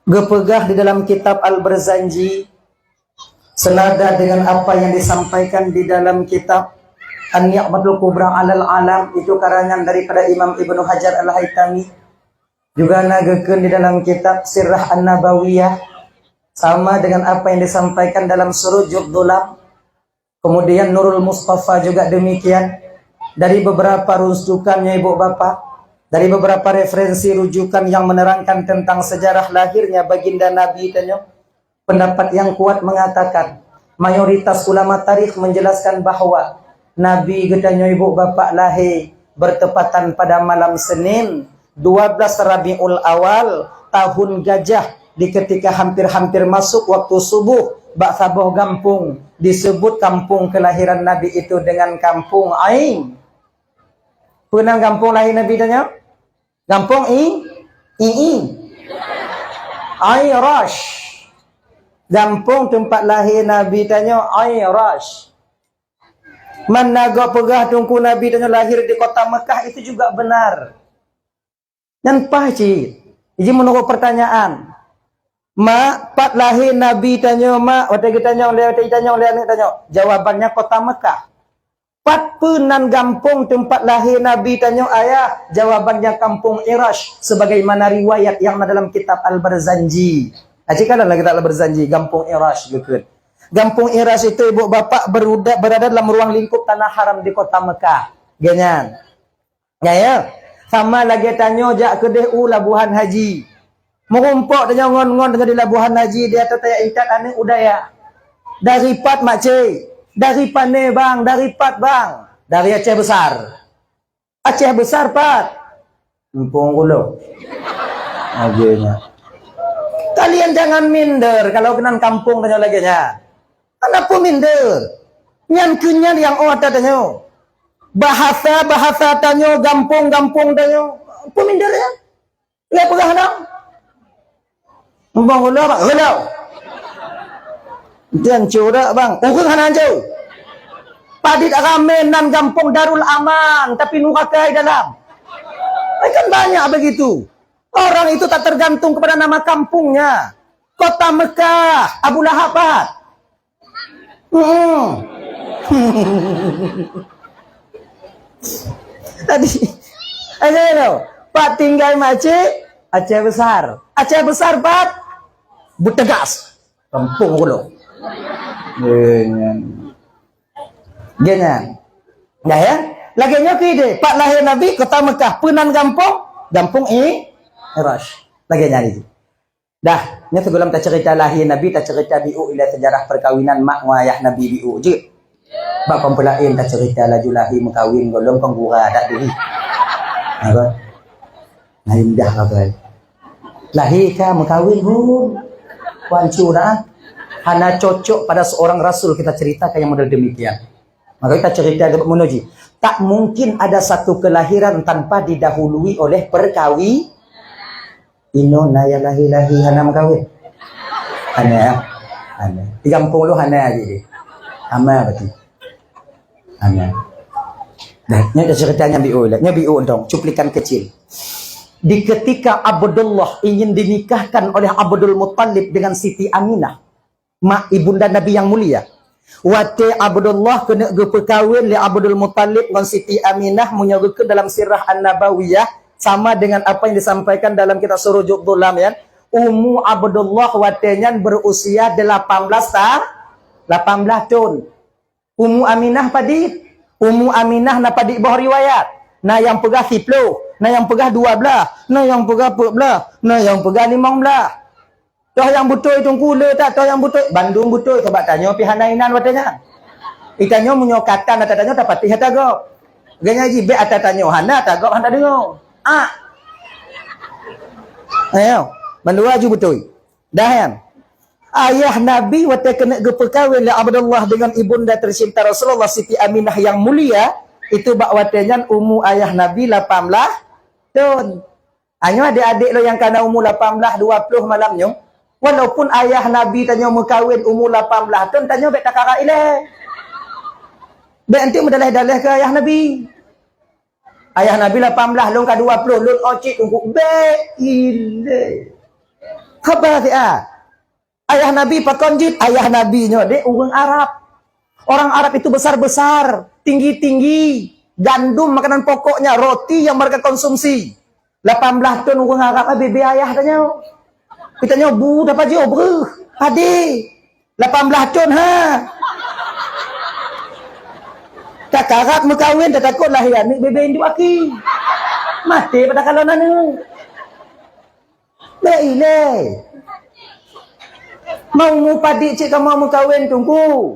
Gepegah di dalam kitab Al-Barzanji senada dengan apa yang disampaikan di dalam kitab An-Ni'matul Kubra Alal Alam, itu karangan daripada Imam Ibnu Hajar Al-Haytami. Juga nagakeun di dalam kitab Sirah An-Nabawiyah sama dengan apa yang disampaikan dalam Surujud Dhulam. Kemudian Nurul Mustafa juga demikian. Dari beberapa rujukannya ibu bapak, dari beberapa referensi rujukan yang menerangkan tentang sejarah lahirnya baginda Nabi tanya, pendapat yang kuat mengatakan, mayoritas ulama tarikh menjelaskan bahwa Nabi gedanya ibu bapak lahir bertepatan pada malam Senin 12 Rabiul Awal tahun gajah, di ketika hampir-hampir masuk waktu subuh. Bak sabuh kampung disebut kampung kelahiran Nabi itu dengan kampung Ain. Pernah kampung lahir Nabi tanya? Kampung Ayrash. Kampung tempat lahir Nabi tanya Ayrash. Mana gak pegah tungku Nabi tanya lahir di kota Mekah, itu juga benar. Dan pahci, ini menurut pertanyaan. Mak, pat lahir Nabi tanya mak, waktu kita tanya oleh anak tanya, jawabannya kota Mekah. Pat penan kampung tempat lahir Nabi tanya ayah, jawabannya kampung Irash, sebagaimana riwayat yang ada dalam kitab Al-Barzanji. Ajikalah kitab Al-Barzanji, kampung Irash gitu. Kampung Irash itu ibu bapak berada dalam ruang lingkup tanah haram di kota Mekah. Ganyan. Ya. Sama lagi tanya jak kedeh labuhan haji. Merumpok tanya ngon-ngon dengan di labuhan haji, dia tanya ikat ane udaya. Dari pat mak cik. Dari pane bang, dari pat bang. Dari Aceh besar. Aceh besar pat. Empung ulo. Akhirnya. Kalian jangan minder kalau kenan kampung tanya lagi nya. Kenapa minder? Nyan kunyan yang ada tanya. Bahasa tanya, gampung tanya. Apa minder ya? Lihat pegah dong. Empung ulo bang, ulo. Dan curah bang, urang hanan jauh. Padit rame nan kampung Darul Aman, tapi nurakai dalam. Kan banyak begitu. Orang itu tak tergantung kepada nama kampungnya. Kota Mekah, Abu Lahab. Tadi, Pak tinggal Aceh besar. Aceh besar, Pak. Butegas. Kampung ulo. Ganyan. Ya. Laginya kide, Pak lahir Nabi kota Mekah, penan kampung Irash. Laginya itu. Dah, nya sebelum tak cerita lahir Nabi, tak cerita biu ila sejarah perkawinan mak wayah Nabi biu je. Bab pempelain tak cerita laju lahir mengkawin golong penggura dak diri. Apa? Nah indah apa? Lahir ka mengkawin wancu dah. Hana cocok pada seorang rasul kita cerita kayak model demikian. Maka kita cerita kepada Munoji. Tak mungkin ada satu kelahiran tanpa didahului oleh perkawi. Ino naya lahi hana mengkawin. Hana. Di kampung lu hana aja deh. Ama berarti. Hana. Dah, ini ceritanya biu dong, cuplikan kecil. Di ketika Abdullah ingin dinikahkan oleh Abdul Muttalib dengan Siti Aminah, mak ibunda Nabi yang mulia. Wate Abdullah kena berkahwin li Abdul Muttalib dengan Siti Aminah, menyebutkan dalam Sirah An-Nabawiyah sama dengan apa yang disampaikan dalam kitab Surujud Dhulam ya. Ummu Abdullah watenya berusia 18 tahun. Ummu Aminah padi. Ummu Aminah na padi bawah riwayat. Nah yang pegah 10, nah yang pegah 12, nah yang pegah 14, nah yang pegah 15. Toh yang betul itu kula tak, toh yang betul Bandung betul sebab tanya pihanainan watanya. Itanya menyokatan atau tanya tak patih atagop. Ganya ji be atau tanya hana atagop hana dengar. Ayo, mandua ju betul. Dah kan? Ayah Nabi waktu kena berkahwin oleh Abdullah dengan ibunda tercinta Rasulullah Siti Aminah yang mulia, itu bak watanya umur ayah Nabi 18 tahun. Hanya adik-adik lo yang kena umur 18 20 malamnya. Walaupun ayah Nabi tanya berkahwin umur 18 tahun, tanya bek takara ile. Bek nanti mendalih-dalih ke ayah Nabi. Ayah Nabi 18, long ke 20, long ocik untuk bek ile. Khabar dia. Ayah Nabi pakonjit, ayah Nabinya dek orang Arab. Orang Arab itu besar-besar, tinggi-tinggi, gandum makanan pokoknya, roti yang mereka konsumsi. 18 tahun orang Arab bebe ayah tanya. Kita bu dapat je bro. Adik. 18 tahun ha. Tak Arab mekawin tak takut lahir anak bebe induk aki. Mati pada kalau nanu. Baiklah. Mau padik cik kamu mau kahwin tunggu.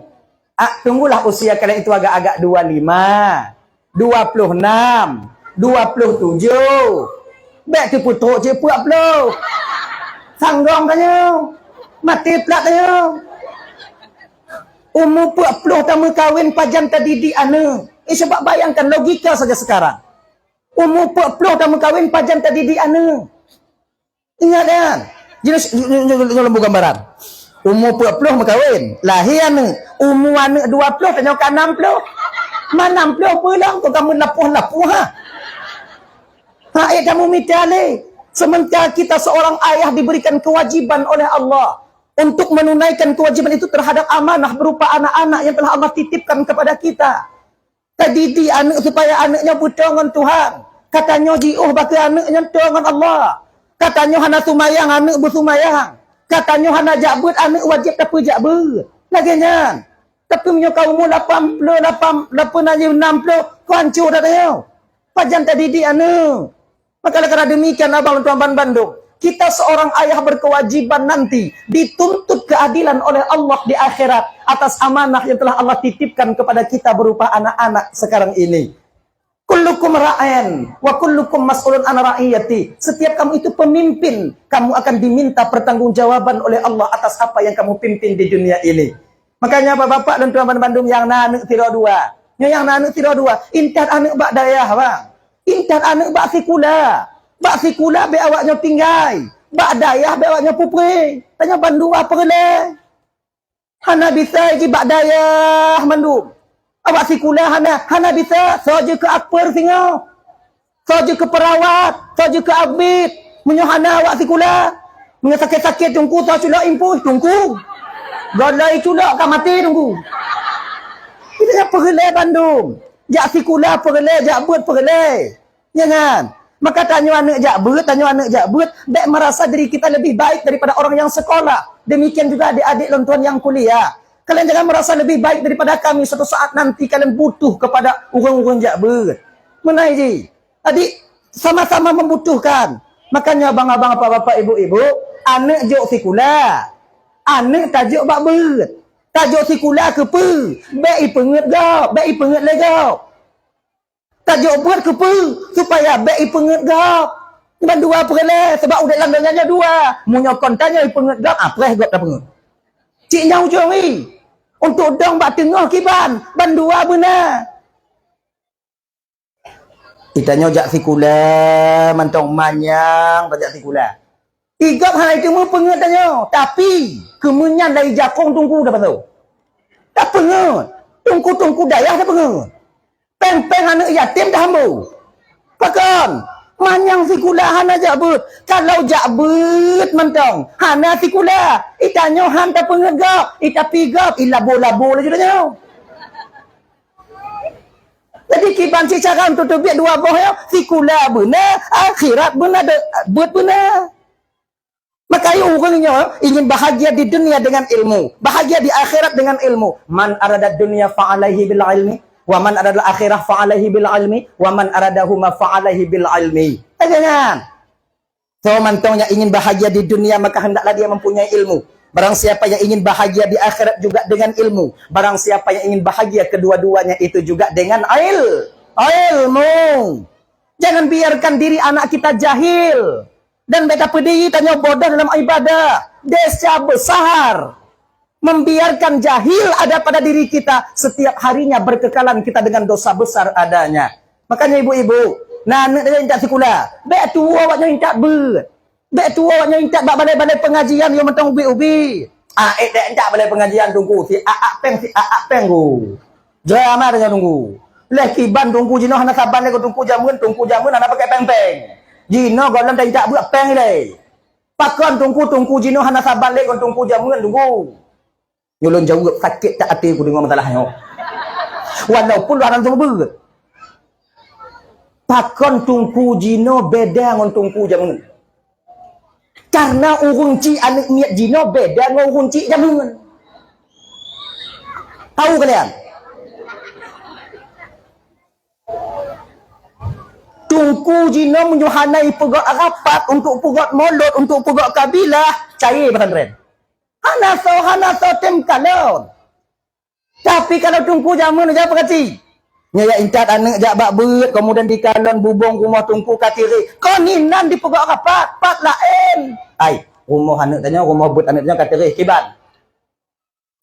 Tunggulah usia kalian itu agak-agak 25, 26, 27. Baik tu putuk cik 40. Sanggong tanya. Mati pelak tanya. Umur 40 tamu kahwin pajam terdidik anak. Sebab bayangkan logika saja sekarang. Umur 40 tamu kahwin pajam terdidik anak. Ingat kan? Jenis lembu gambaran. Umur 40 berkahwin, lahir anak. Umur anak 20 tanya ke 60. Mana 60 pulang tu kamu lapuh-lapuh ha. Ha kamu mitale. Sementara kita seorang ayah diberikan kewajiban oleh Allah untuk menunaikan kewajiban itu terhadap amanah berupa anak-anak yang telah Allah titipkan kepada kita. Tadidik anak supaya anaknya buta dengan Tuhan. Katanya jiuh bagi anaknya dengan Allah. Katanya hana sumayang anak bersumayang. Katanya hana jabut anak wajib tapi jabut. Laginya. Tapi punya kaum 80, 60 kau hancur dah tanya. Pajan tadidik anak. Maka karena demikian abang tuan Bandung, kita seorang ayah berkewajiban nanti dituntut keadilan oleh Allah di akhirat atas amanah yang telah Allah titipkan kepada kita berupa anak-anak sekarang ini. Kullukum ra'an wa kullukum mas'ulun an ra'iyati. Setiap kamu itu pemimpin, kamu akan diminta pertanggungjawaban oleh Allah atas apa yang kamu pimpin di dunia ini. Makanya bapak-bapak dan tuan Bandung yang anak tidak dua, yang anak tidak dua, intat anak bak dayah bang. Intat anak bak sikula. Bak sikula be awaknya tinggai. Bak dayah be awaknya pupri. Tanya Bandung apa le? Hana bisa iki bak dayah Bandung. Awak sikula hana bisa saja ke akper singa. Saja ke perawat, saja ke abid. Menyohana awak sikula. Menga sakit-sakit tunggu tak sulak impus tunggu. Galai sulak kan mati tunggu. Kita perle Bandung. Jak sikula perle, jak buat perle. Jangan. Maka tanya anak jakbut, baik merasa diri kita lebih baik daripada orang yang sekolah. Demikian juga adik-adik dan tuan yang kuliah. Kalian jangan merasa lebih baik daripada kami. Suatu saat nanti kalian butuh kepada orang-orang jakbut. Mana je? Adik, sama-sama membutuhkan. Makanya abang-abang, bapak-bapak, ibu-ibu, anak jok sikula. Anak tajuk bakbut. Tajuk sikula ke pe? Baik penget gau, baik penget legau. Tajuk buat ke pe? Supaya baik penget gau. Ban dua perle sebab udah landangnya dua. Munyokon tanya penget gau, preh gau dah penget. Cik nyau ujung ni. Untuk dong bak tengah kiban, ban dua benar. Kita nyojak sikula, mantong manyang tajak sikula. Igap hal itu mu penget tanya, tapi kemenyan dari jakong tunggu dah betul. Tak penget. Tungku-tungku dayah dah penget. Peng-peng anak yatim dah hambu. Pakan. Manyang sikula hana jakbut. Kalau jakbut mentong. Hana sikula. Itanya han tak penget gap. Ita pigap. Ilabo-labo lah juga tanya. Jadi kiban cik cara untuk biar dua boh ya. Sikula benar. Akhirat benar. Buat benar. Maka orangnya ingin bahagia di dunia dengan ilmu. Bahagia di akhirat dengan ilmu. Man arada dunia fa'alaihi bil ilmi. Wa man arada akhirah fa'alaihi bil ilmi. Wa man aradahuma fa'alaihi bil ilmi. Jangan. So, mantongnya ingin bahagia di dunia, maka hendaklah dia mempunyai ilmu. Barang siapa yang ingin bahagia di akhirat juga dengan ilmu. Barang siapa yang ingin bahagia kedua-duanya itu juga dengan ilmu. Jangan biarkan diri anak kita jahil. Dan mereka pedih tanya bodoh dalam ibadah. Desa besar. Membiarkan jahil ada pada diri kita. Setiap harinya berkekalan kita dengan dosa besar adanya. Makanya ibu-ibu. Anak dia minta sekolah. Baik tua awaknya minta ber. Baik tua awaknya minta balai-balai pengajian. Yang mentang ubi-ubi. Tak minta balai pengajian tunggu. Si aak peng ku. Jangan dia tunggu. Lekiban tunggu jino. Hana saban lagi tunggu jamun. Tunggu jamun hana pakai peng-peng. Jino golem tak minta buat peng ni. Pakon tungku jino hana sabalik kon tungku jamun tungku. Nyulun jauh sakit tak hati aku dengar masalahnya. Walaupun orang tu ber. Pakon tungku jino beda ngon tungku jamun. Karena urung ci anak niat jino beda ngon urung ci jamun. Tahu kalian? Tungku jino menyuhanai pegot rapat untuk pegot molot, untuk pegot kabilah, cair pesantren. Hana so tem kalon. Tapi kalau tungku jamun aja apa kati? Nya ya intat anak jak bak beut, kemudian di kalon bubong rumah tungku katiri. Koninan di pegot rapat, pat lain. Ai, rumah anak tanya, rumah beut anak tanya katiri kiban.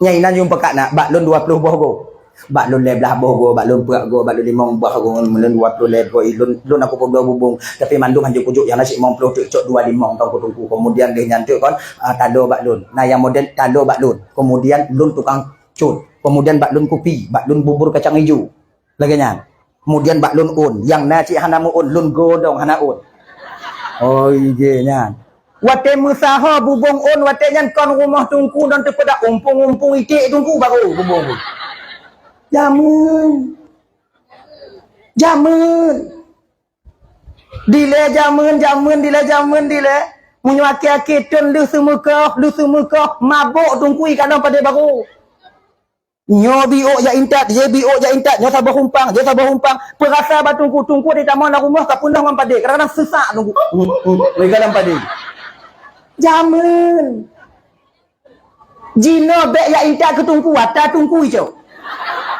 Nya inan jumpa kak nak, bak lun 20 bogo. Bak lun lebelah bogo, bak lun perak go, bak lun 5 bogo, lun 20 lebo, lun aku pun bubung. Tapi mandum hanjuk pujuk yang nasi 50 cok 25 tahun tungku. Kemudian dia nyantuk kan, tado bak lun. Nah yang model tado bak lun. Kemudian lun tukang cut. Kemudian bak lun kopi, bak lun bubur kacang hijau. Lagi nyan. Kemudian bak lun un, yang nasi hanamu un, lun godong hana un. Oh iya nyan. Wate musaha bubung un, wate nyan kon rumah tungku dan terpedak umpung itik tungku baru bubung. Jamun. Dile jamun. Munyo aki-aki tun lu semuka, mabuk tungkui kadang pada baru. Nyo biok ja intat, nyo sabah humpang. Perasa ba tungku di taman rumah kapundang man pade, kadang sesak tungku. Mereka dalam pade. Jamun. Jino bek ya intat ke tungku, wata tungku ijo.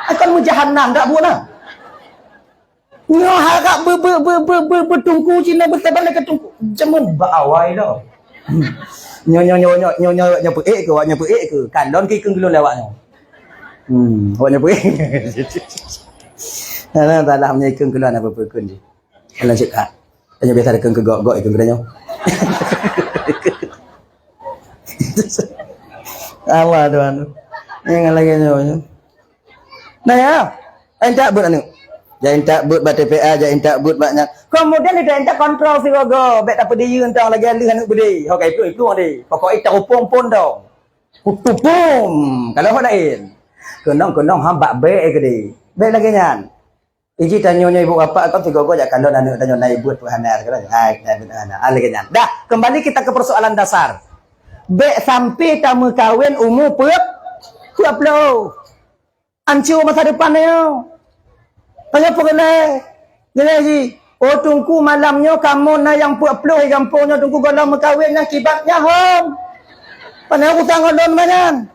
Akan mujahanam tak buat nyo harap bertungku Cina berteban ke tungku jamun bawai dah nyo peik ke kalon ke kelon lawaknya awaknya peik ana tak lah punya kelon apa pekun je kalau cakap hanya biasa ada kegok-gok itu kedanya Allah tuan yang lagi nyo nah ya, entak buat anu. Jangan tak buat TPA, jangan tak buat banyak. Kemudian dia entak kontrol si logo, bet apa dia entang lagi alih anak budi. Okey itu ade. Pokok itu upung pun dong. Upung. Kalau hok lain. Kenong hambak baik ke dia. Baik lagi nyan. Iji tanya ibu apa kau tiga gua jak kalau anak tanya naik buat perhana sekarang. Hai, lagi nyan. Dah, kembali kita ke persoalan dasar. Baik sampai kamu kahwin umur puap. Hancur masa depan dia. Tanya apa kena? Gila ji. Oh tunggu malamnya kamu na yang puak-puak gampungnya tunggu kalau berkahwinnya kibatnya hom. Pandai aku tanggal don manan.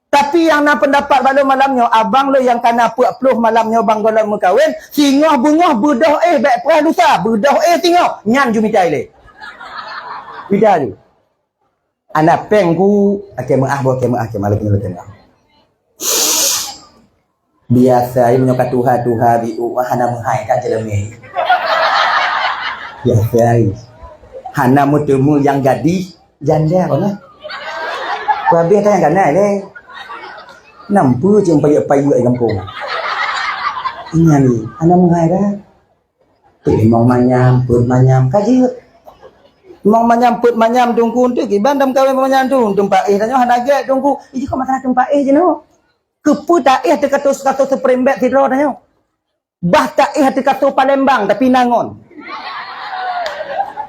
Tapi yang nak pendapat balu malamnya abang lo yang kena puak-puak malamnya bang kalau berkahwin singah bungah bedah baik perah lusa bedah singah nyan jumita ile. Bida ju. Anak pengku akemah malam ni tengah. Biasa ini menyokat Tuhan biu hana menghai kan jelemi. Biasa hana mutemu yang gadis janda mana? Wabe tanya kan le. Nampu jeung payu ai kampung. Ini ni hana menghai dah. Mong manyam kajiut. Mong manyam tungku tu ki bandam kawin manyam tu tempat tanya hana ge tungku. Iji kau masalah tempat je no. Kepu tak hati kata seperembek tidur tanya. Bah tak hati kata Palembang tapi nangon.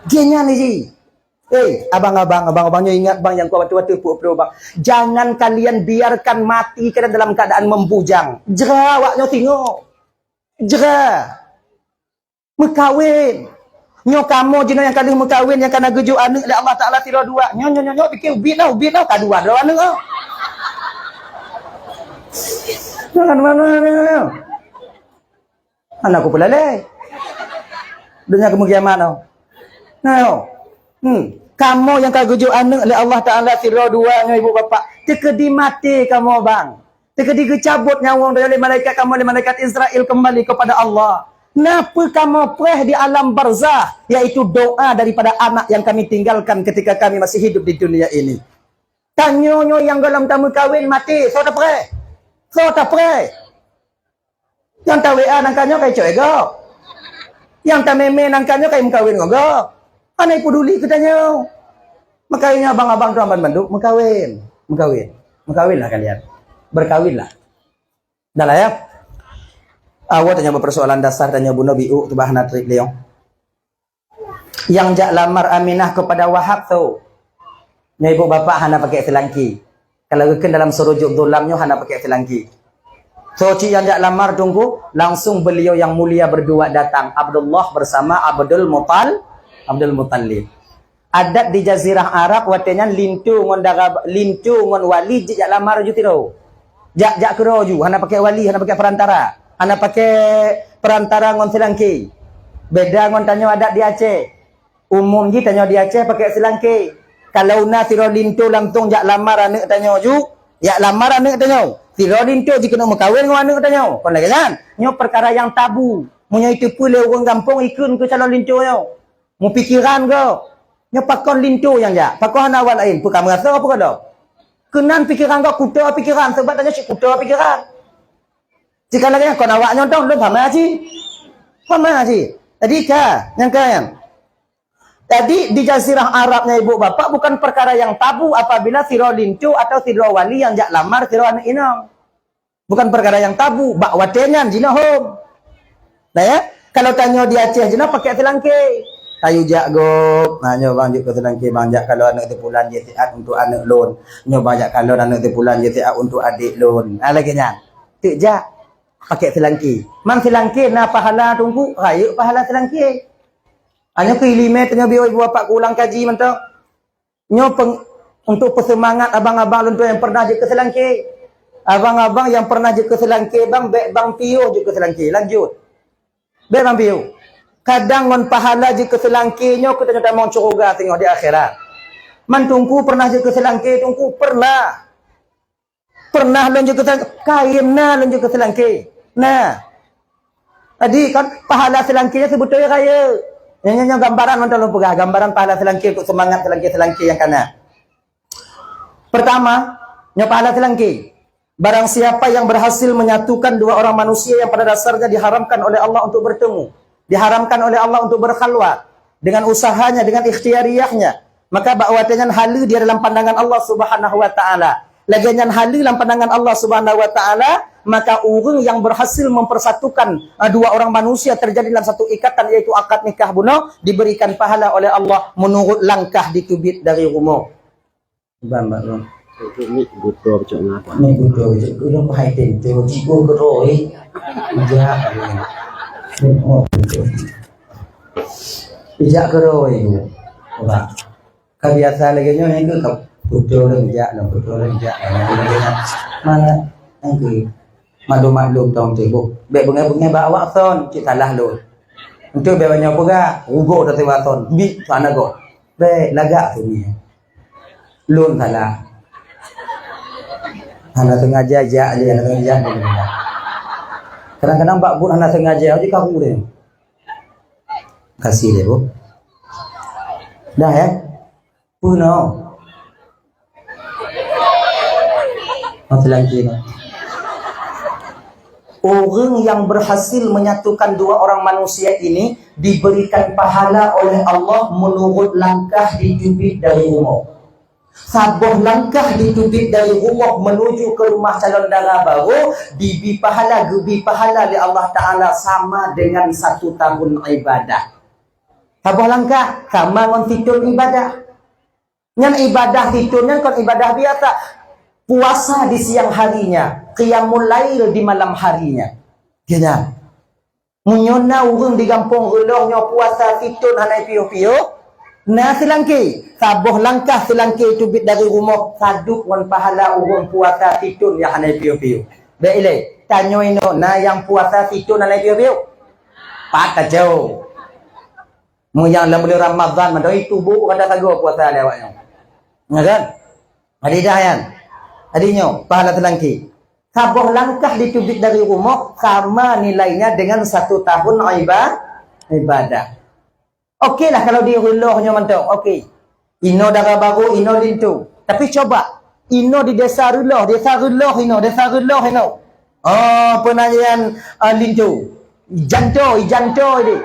Genya ni ji. Abang-abangnya ingat bang yang kuat-kuat puak-puak bang. Jangan kalian biarkan mati kena dalam keadaan membujang. Jera awaknya tengok. Jera. Mekawin. Nyo kamu jino yang kali mekawin yang kena gejuk anak oleh Allah Taala tira dua. Nyo fikir ubit dah kaduan dah anak. Jangan mana. Anakku pelalai. Dunia kemukiamat tau. Nah, kamu yang kagujuk anak oleh Allah Ta'ala sirah duanya ibu bapa. Tekedi mati kamu bang. Tekedi kecabut nyawang dari malaikat kamu oleh malaikat Israel kembali kepada Allah. Napa kamu pereh di alam barzah, yaitu doa daripada anak yang kami tinggalkan ketika kami masih hidup di dunia ini. Tanyonyo yang dalam tamu kawin mati, so tak pereh. Yang tak WA nangkanyo kay coy go. Yang tak meme nangkanyo kay mukawin go. Anai peduli katanya. Makanya abang-abang tu abang banduk Mengkawinlah kalian. Berkawinlah. Dah lah ya. Awak tanya persoalan dasar tanya Bu Nabi tu bahana trik leong. Yang jak lamar Aminah kepada Wahab tu. Nya ibu bapa hana pakai selangki. Kalau keken dalam serujuk zulamnya hana pakai selangki. So cik yang jak lamar tunggu langsung beliau yang mulia berdua datang. Abdullah bersama Abdul Muttalib. Adat di Jazirah Arab watenya lintu ngon wali jak lamar ju tiro. Jak kero ju hana pakai wali, hana pakai perantara. Hana pakai perantara ngon selangki. Beda ngon tanyo adat di Aceh. Umum ji tanyo di Aceh pakai selangki. Kalau na tiro lintu langsung jak lamar anak tanyo ju, jak lamar anak tanyo. Tiro lintu jika nak kawin ngon anak tanyo. Kon lagi kan? Nyo perkara yang tabu. Munyo itu pule orang kampung ikun ke calon lintu nyo. Mu pikiran ke? Nya pakon lintu yang ja. Pakon awal lain. Bukan merasa apa kada. Kenan pikiran kau kuda pikiran sebab tanya si kuda pikiran. Jika lagi kon awak nyontong belum sama sih. Sama sih. Jadi yang kalian. Tadi di Jazirah Arabnya ibu bapak bukan perkara yang tabu apabila siro lintu atau siro wali yang jak lamar siro anak inang. Bukan perkara yang tabu. Bak watenyan jina home. Nah ya. Kalau tanya di Aceh jina pakai selangki. Ayu jak go, nyo bang juk ke selangki bang jak kalau anak tu pulang JTI untuk anak loan. Nyo bang jak kalau anak tu pulang JTI untuk adik loan. Lagi nya. Tu jak pakai selangki. Man selangki na pahala tunggu, rayu pahala selangki. Hanya ke lima tanya biar ibu bapak ulang kaji mentok. Nyo untuk persemangat abang-abang luntu yang pernah je ke selangki. Abang-abang yang pernah je ke selangki bang, bang piu je ke selangki. Lanjut. Bang piu. Kadang ngon pahala je ke selangkinya kita nyata mau curuga tengok di akhirat. Man tungku pernah je ke selangki tungku pernah. Pernah lonjok ke selangki, kain na lonjok ke selangki. Nah. Tadi kan pahala selangkinya sebetulnya kaya. Yang gambaran mantan lu pegah, gambaran pahala selangki untuk semangat selangki yang kana. Pertama, pahala selangki. Barang siapa yang berhasil menyatukan dua orang manusia yang pada dasarnya diharamkan oleh Allah untuk bertemu. Diharamkan oleh Allah untuk berkhalwat dengan usahanya, dengan ikhtiariyahnya, maka bakwatanya halu dia dalam pandangan Allah Subhanahu wa taala. Lagian halu dalam pandangan Allah Subhanahu wa taala, maka orang yang berhasil mempersatukan dua orang manusia terjadi dalam satu ikatan yaitu akad nikah bunuh diberikan pahala oleh Allah menurut langkah ditubit dari rumah. Bambak bang. Ini butuh macam apa? Ini butuh macam apa? Haitin, tengok cikgu keroi. Jahat. Oh, bijak keroi itu. Apa? Kebiasaan lagi nyo yang ke butuh bijak lah, mana angki maklum tong cikgu. Bek bengai bawa son, cik salah lu. Untuk bewanya pega, ugo dah tewaton. Bi sana go. Bek lagak tu ni. Lun salah. Anak sengaja aja anak sengaja. Kadang-kadang Pak Bu anak sengaja aja kaku deh. Kasih deh Bu. Dah ya. Puno. Masih lagi no. Orang yang berhasil menyatukan dua orang manusia ini diberikan pahala oleh Allah menurut langkah ditubik dari rumah. Sabuh langkah ditubik dari rumah menuju ke rumah calon dara baru gebi pahala oleh Allah Ta'ala sama dengan 1 tahun ibadah. Sabuh langkah sama dengan fitun ibadah. Yang ibadah fitunnya kan ibadah biasa. Puasa di siang harinya, qiyamul lail di malam harinya. Kena. Munyona urang di kampung relongnya puasa fitun hanai piu-piu. Nah selangki, sabuh langkah selangki tubit dari rumah saduk wan pahala urang puasa fitun yang hanai piu-piu. Baiklah, tanya ino nah yang puasa fitun hanai piu-piu. Pak jauh. Mu yang dalam bulan Ramadan madai tubuh kada sago puasa lewatnya. Ya kan? Adidah yan. Adinyo, pahala selangki. Sabuh langkah ditubik dari rumah sama nilainya dengan 1 tahun ibadah. Okeylah kalau di rulohnya mantap. Okey. Ino darah baru, ino lintu. Tapi coba ino di desa ruloh ino. Oh, penanyaan lintu. Janto ini.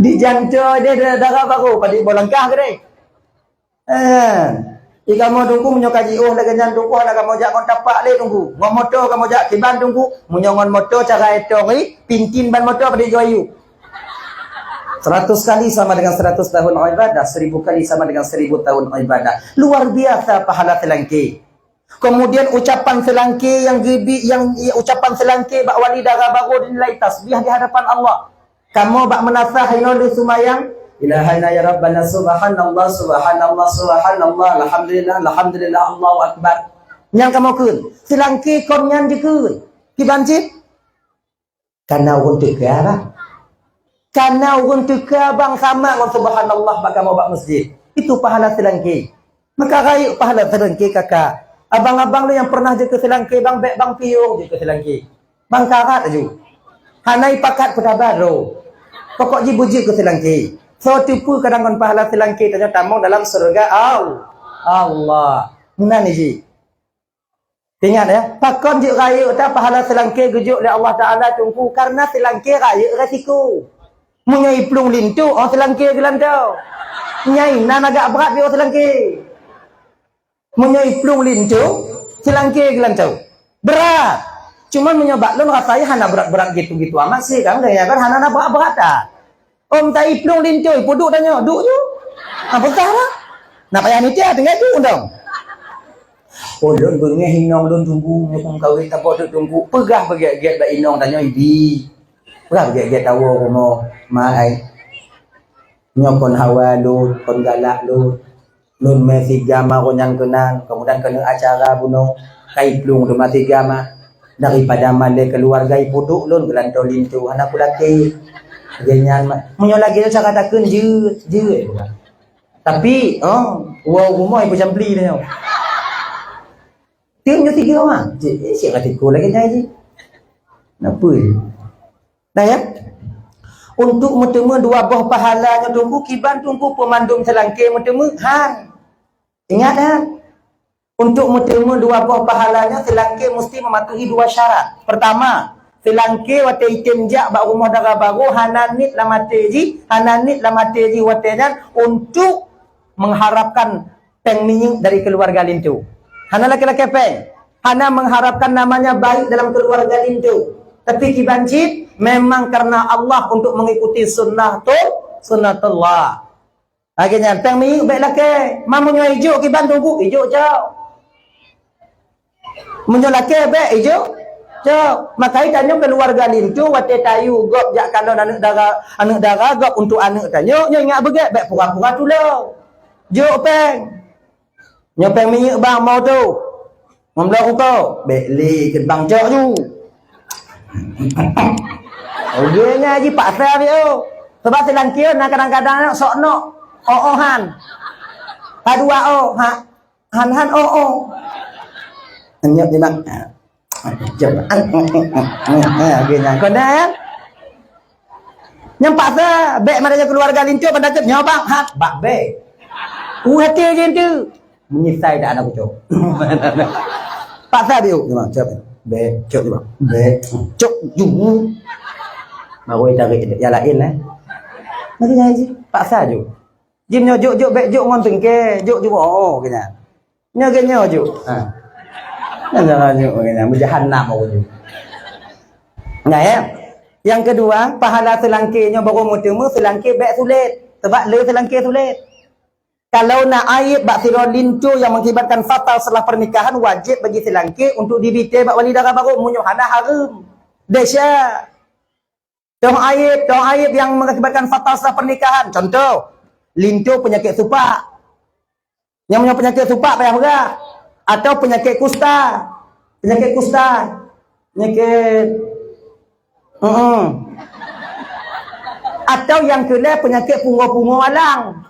Di jantung dia darah baru pada bolangkah ke deh. Jika mau tunggu menyokaji lagi jangan tunggu nak kamu jak kon tapak le tunggu. Ngom motor kamu jak kiban tunggu. Menyongon motor cara itu pintin ban motor pada joyu. 100 kali sama dengan 100 tahun ibadah, 1000 kali sama dengan 1000 tahun ibadah. Luar biasa pahala selangki. Kemudian ucapan selangki yang gibi, yang ucapan selangki bak wali darah baru dinilai tasbih di hadapan Allah. Kamu bak menasah inol sumayang, ilahana ya rabbana subhanallah subhanallah subhanallah alhamdulillah alhamdulillah Allahu akbar. Yang kamu kun selangki kon nyan dikun. Kibancit? Karena untuk ke karena untuk abang sama dengan subhanallah bak kamu bak masjid. Itu pahala selangki. Maka rayu pahala selangki kakak. Abang-abang lu yang pernah je ke selangki, bang bek bang piung je ke selangki. Bang karat aja. Hanai pakat pada baru. Pokok je buji ke selangki. So tipu kadang kon pahala selangki tanya tamong dalam surga Allah. Mana ni ji? Ingat ya, pakon je rayu ta pahala selangki gujuk oleh Allah Taala tunggu karena selangki rayu resiko. Menyai plung lintu, selangki gelam tau. Nyai nan agak berat dia selangki. Menyai plung lintu, selangki gelam tau. Berat. Cuma menyobak lu rasanya hana berat-berat gitu-gitu amat sih kan. Kaya kan hana berat-berat dah. Tai plung lintu, puduk tanya, duk je. Apa salah? Nak payah ni dia tinggal tu dong. Lun bengeh hinong lun tunggu nyokong kawin apa tu tunggu. Pegah begiat-giat dak hinong tanya ibi. Pegah begiat-giat tahu rumah mai. Nyokon hawa lu, kon galak lu. Lun mesi gama konyan kenang, kemudian kena acara bunuh kai plung rumah tiga mah. Daripada male keluarga ipuduk lun gelantau lintu anak laki. Genyan mah. Munyo lagi cara katakeun je. Tapi wow rumah ibu jambli dia. Tiapnya tiga orang. Siap katiku lagi nyai. Napa ni? Dah ya? Untuk metemu dua buah pahalanya tunggu kiban tunggu pemandum selangki metemu hang. Ingat ya? Untuk metemu dua buah pahalanya selangki mesti mematuhi dua syarat. Pertama, selangki wate itinjak bak rumah darah baru hananit lamateji watenan untuk mengharapkan pengminying dari keluarga lintu. Hana laki-laki peng. Hana mengharapkan namanya baik dalam keluarga lintu. Tapi kibancit memang karena Allah untuk mengikuti sunnatullah. Akhirnya peng mi baik laki. Mamunyo hijau kiban tunggu hijau jauh. Munyo laki baik hijau jauh. Makai tanyo keluarga lintu wate tayu gop jak kalau anak darah gop untuk anak tanyo nyo ingat begat baik pura-pura tu lo. Jo peng. Nyo peng mi bang mau tu. Membelah kau. Bekli ke bang jok tu. Ogenya haji paksa dia. Sebab selangki nak kadang-kadang sok nok han. Dua han Nyok je bang. Jom. Ogenya kau dah. Yang paksa bek madanya keluarga lintu pada ket nyo bang bak bek. Hati je tu. Menyisai dah anak kucuk. Paksa dia. Memang cok. Bek cok je bang. Bek cok jum. Baru tarik dia lain Mari ngaji. Paksa je. Jim nyo juk bek juk ngon tengke, juk kena. Nyo ke nyo juk. Jangan juk kena menjahannam aku. Nah ya. Yang kedua, pahala selangkinya baru mutemu selangki bek sulit. Sebab le selangki sulit. Kalau nak aib bak sirah lintu yang mengakibatkan fatal setelah pernikahan, wajib bagi selangki untuk dibite bak wali darah baru munyuhana haram. Desya. Dong aib yang mengakibatkan fatal setelah pernikahan. Contoh, lintu penyakit supak. Yang punya penyakit supak payah berah. Atau penyakit kusta. Penyakit atau yang kena penyakit pungo-pungo alang.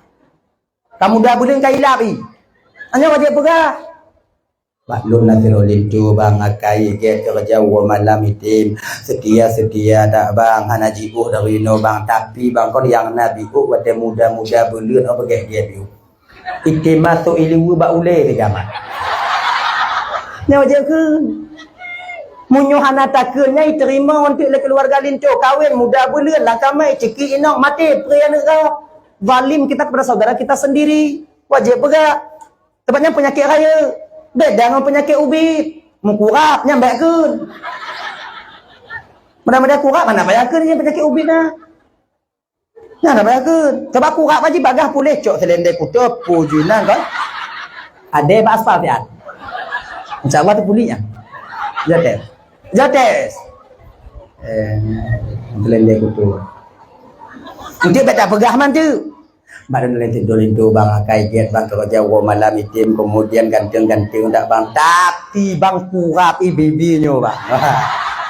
Kamu dah boleh kailapi. Hanya wajib berah. Maklum nak teroleh tu bang akai get kerja malam itim setia tak bang hana jibuh dari no bang tapi bang kau yang nabi ku wate muda-muda belut apa get dia biu. Itim masuk iliwu bak ule ke jaman. Nya wajib ke. Munyuhana takunnya diterima untuk keluarga lintu. Kahwin muda bulan langkamai cekik inong mati pria negara. Zalim kita kepada saudara kita sendiri. Wajib perak. Sebabnya penyakit raya. Beda dengan penyakit ubit. Mengkurap nyambat kun. Mudah-mudahan kurap mana payah kun penyakit ubit dah. Nah, nak payah kun. Sebab kurap wajib bagah pulih cok selendek kutub pujunan kan. Ada basfal fiat. InsyaAllah tu pulihnya. Jates. Selendek kutub. Untuk tak pegah man tu. Badan lentik bang akai get bang kerja malam itim kemudian ganteng-ganteng tak bang. Tapi bang kurap bibinya bang.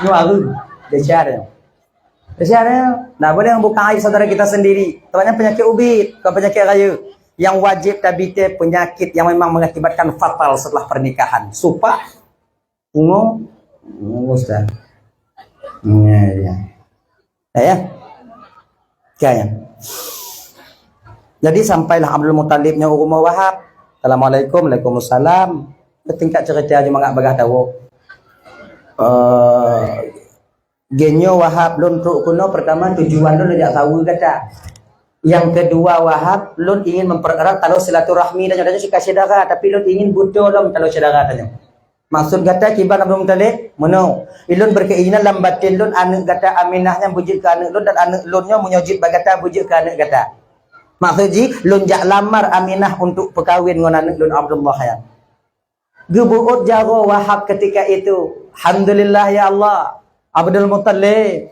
Ni arun. Desyarnya. Nah boleh buka air saudara kita sendiri. Tanya penyakit ubit, bukan penyakit raya. Yang wajib tabite penyakit yang memang mengakibatkan fatal setelah pernikahan. Supa, ungu, ustaz. Ya. Kaya. Jadi sampailah Abdul Muttalibnya rumah Wahab. Assalamualaikum, Waalaikumsalam. Ketingkat cerita aja mangak bagah tahu. Genyo Wahab lun truk kuno pertama tujuan lun tidak tahu kata. Yang kedua Wahab lun ingin mempererat kalau silaturahmi dan adanya suka saudara tapi lun ingin butuh lun kalau saudara tanya. Maksud kata kibar Abdul Muttalib mono. Ilun berkeinginan dalam batin lun anak kata Aminahnya bujuk ke anak lun dan anak lunnya menyojid bagata bujuk ke anak kata. Maksud ji lun jak lamar Aminah untuk perkahwin dengan anak lun Abdullah ya. Gebuut jaro Wahab ketika itu. Alhamdulillah ya Allah. Abdul Muttalib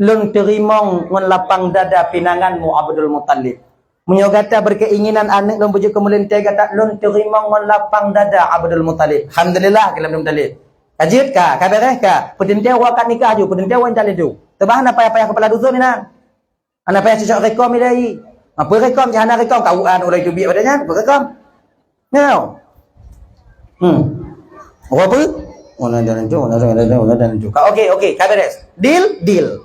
lun terimong ngon lapang dada pinanganmu Abdul Muttalib. Menyogata berkeinginan anak lun bujuk kemulintai kata lun terimong ngon lapang dada Abdul Muttalib. Alhamdulillah kala Abdul Muttalib. Kajit ka, kabareh ka, pedintia wakat nikah ju, pedintia wan cale ju. Tebahan apa payah kepala dusun ni nan. Ana payah cocok rekom ni. Apa rekom jahana rekom kauan oleh tu biak padanya, apa rekom? Ngau. Apa? Okey, kaberes. Deal.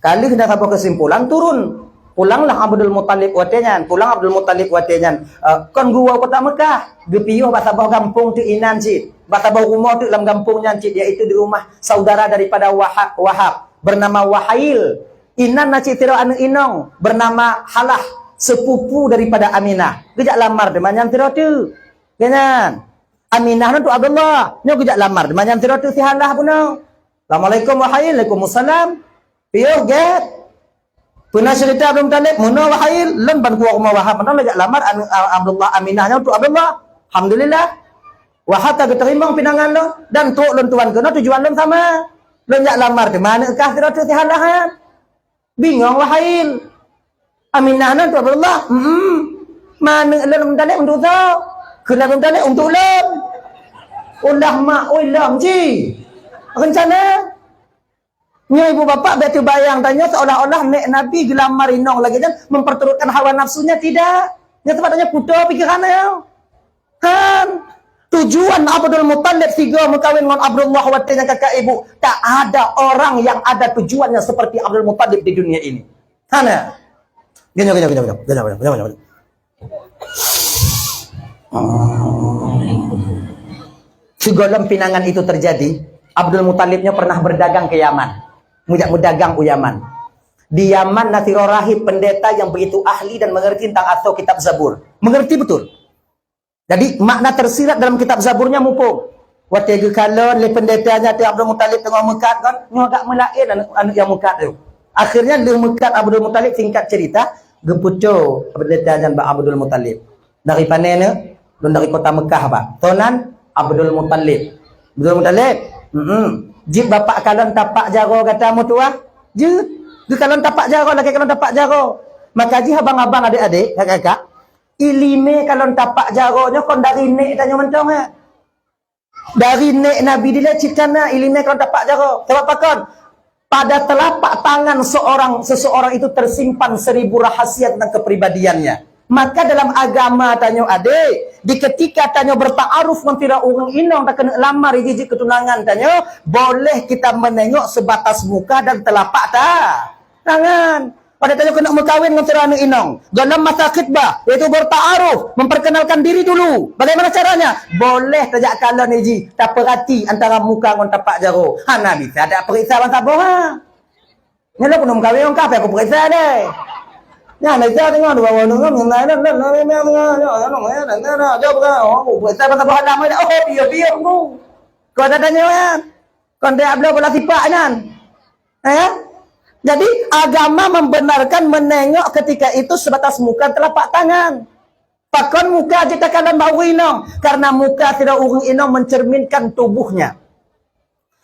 Kali hendak apa kesimpulan turun. Pulanglah Abdul Muttalib watenyan, pulang Abdul Muttalib watenyan. Kon gua kota Mekah, gepiuh bahasa bau kampung tu inan cid. Bahasa bau rumah tu dalam kampungnya cid, iaitu di rumah saudara daripada Wahab bernama Wahail. Inan na cid tiro anu inong bernama Halah, sepupu daripada Aminah. Gejak lamar demanyan tiro tu. Kenyan. Aminah tu Abdullah. Nyo kejak lamar. Demanyan tiro tu si Halah pun. Assalamualaikum Wahail. Waalaikumsalam. Piyo get. Pernah cerita Abdul Muttalib. Muno Wahail. Lun ban kuah rumah Wahab. Mana kejak lamar Abdullah. Aminahnya tu Abdullah. Alhamdulillah. Wahab tak keterima pinangan lo. Dan tu lun tuan kena tujuan lun sama. Lun jak lamar. Demanakah tiro tu si Halah. Bingung Wahail. Aminahnya tu Abdullah. Mana lun Muttalib untuk tahu. Kena bentalik untuk ulam. Ulah mak, ulam ji. Rencana. Nya ibu bapa betul bayang tanya seolah-olah nek Nabi gelamar inong lagi dan memperturutkan hawa nafsunya tidak. Nya tempatnya putar pikirannya. Kan. Tujuan Abdul Muttalib tiga mengkawin dengan Abdullah watenya kakak ibu. Tak ada orang yang ada tujuannya seperti Abdul Muttalib di dunia ini. Hana. Gini. Segolong pinangan itu terjadi, Abdul Muttalibnya pernah berdagang ke Yaman. Berdagang ke Yaman. Di Yaman Nasiro Rahib pendeta yang begitu ahli dan mengerti tentang atau kitab Zabur. Mengerti betul. Jadi makna tersirat dalam kitab Zaburnya mumpung. Waktu kalau le pendetanya tu Abdul Muttalib tengah mekat kan, ngagak melain anak yang mekat tu. Akhirnya le mekat Abdul Muttalib singkat cerita, gepuco pendetanya Abdul Muttalib. Dari panennya dan dari kota Mekah pak. Tonan Abdul Muttalib. Jid bapak kalon tapak jaro kata mutuah. Jid kalon tapak jaro lagi kalon tapak jaro. Maka ji abang-abang adik-adik kakak. Ilime kalon tapak jaronya kon dari nek tanya mentong ha. Dari nek Nabi dilecitkan ilime kalon tapak jaro. Sebab apa kon? Pada telapak tangan seseorang itu tersimpan 1000 rahasia tentang kepribadiannya. Maka dalam agama tanya adik, di ketika tanya bertaaruf mentira orang inong tak kena lamar ijik ketunangan tanya, boleh kita menengok sebatas muka dan telapak tangan. Pada tanya kena berkahwin dengan Tirana Inong. Dalam masa khitbah, iaitu berta'aruf, memperkenalkan diri dulu. Bagaimana caranya? Boleh tajak kala ni ji, tak perhati antara muka dengan tapak jaro. Hana bisa ada periksa bang sabar ha. Nyala kena berkahwin dengan kafe, aku periksa deh. Ya, nak saya tengok dua orang dengan kau tak tanya kan? Kau tak boleh bola sipak kan? Jadi agama membenarkan menengok ketika itu sebatas muka telapak tangan. Pakon muka kita kalian bau inong karena muka tidak urang inong mencerminkan tubuhnya.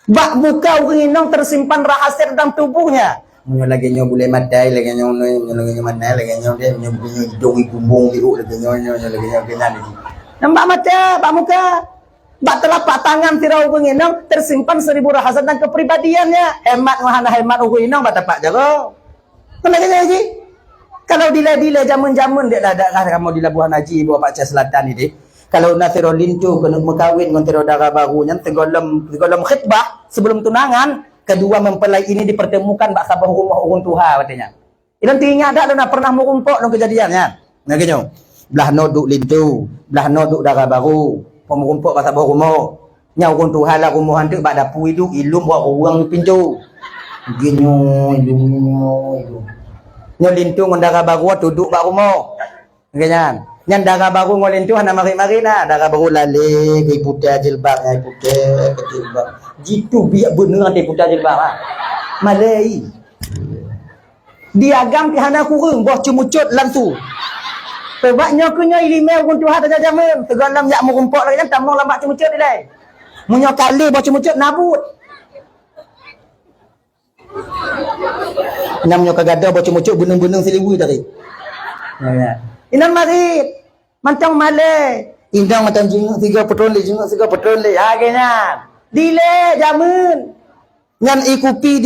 Bak muka urang inong tersimpan rahasia dalam tubuhnya. Nyo lagi nyo boleh matai lagi nyo lagi nyo mana lagi nyo dia nyo punya hidung gumbung biru lagi nyo lagi nyo kena lagi. Nampak mata, bak muka. Bak telapak tangan tirau urang inong tersimpan 1000 rahasia dan kepribadiannya. Hemat ngahana hemat urang inong bak tapak jago. Kena kena lagi. Kalau dila-dila jamun-jamun dia ada kamu di Labuhan Haji bawa Pak Cia Selatan ni. Kalau nak tiro lintu kena berkahwin dengan tiro darah barunya tegolam khitbah sebelum tunangan, kedua mempelai ini dipertemukan bak sabah rumah orang tua katanya. Ilan tinggal dak nak pernah merumpok dalam kejadiannya. Nah gitu. Belah noduk lintu, belah noduk darah baru, pemerumpok bak sabah rumah. Nya orang tua lah rumah hantu bak dapur hidup ilum buat orang pintu. Ginyo ilum. Nyo lintu ngon darah baru duduk bak rumah. Ganyan. Nyan darah baru ngon lintu hana mari-mari nah, darah baru lalik ke putih jilbab, ai putih ke jilbab. Jitu biak bener ante putih jilbab ah. Malai. Diagam ki hana kurung boh cumucut lantu. Sebabnya kunyo ilimel kun Tuhan ta jamin, tegalam yak merumpok lagi kan tamong lambak cumucut ni dai. Munyo kali boh cumucut nabut. Namanya kagada baca mucuk benung-benung seliwi tadi. Ya. Inan mari macam male. Indang macam jinguk 3 petroli. Ha kena. Dile jamun. Ngan ikupi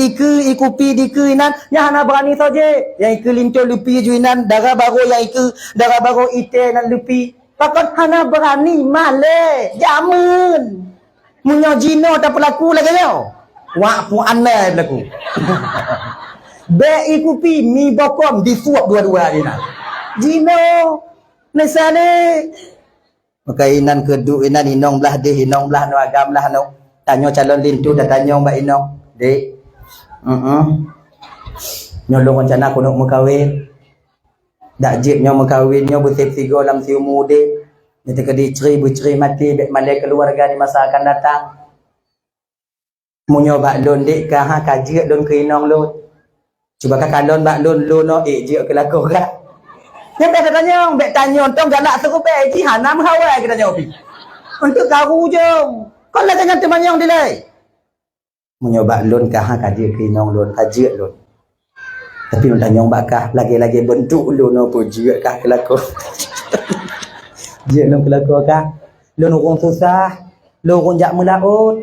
diku inan nya hana berani saja. Yang iku linto lupi ju inan darah baru yang iku darah baru ite nan lupi. Pakon hana berani male. Jamun. Munyo jino tak pelaku lagi yo. Wak pu anai berlaku. Be ikupi mi bokom disuap dua-dua ni nak. Jino nesane. Maka inan kedu inan inong belah de inong belah no agam belah no. Tanyo calon lintu dah tanyo mbak inong. Dek. Nyolong rencana aku nak berkahwin. Dak jip nyo berkahwin nyo bersip tiga dalam si umur dek. Nyata ke diceri mati bek malai keluarga di masa akan datang. Munyo bak lon dek ka ha kajik lon ke inong lon. Cuba kalon bak lon no je ke laku ka. Nya bek tanya, bek tanya tong galak suruh bek ji hanam hawai kita tanya opi. Untuk karu jom. Kau lah jangan teman yang dilai. Munyo bak lon ka ha kajik ke inong lon kajik lon. Tapi nak tanya bak ka lagi-lagi bentuk lon apa je ka ke laku. Je lon ke laku ka. Lon orang susah, lon orang jak melaut.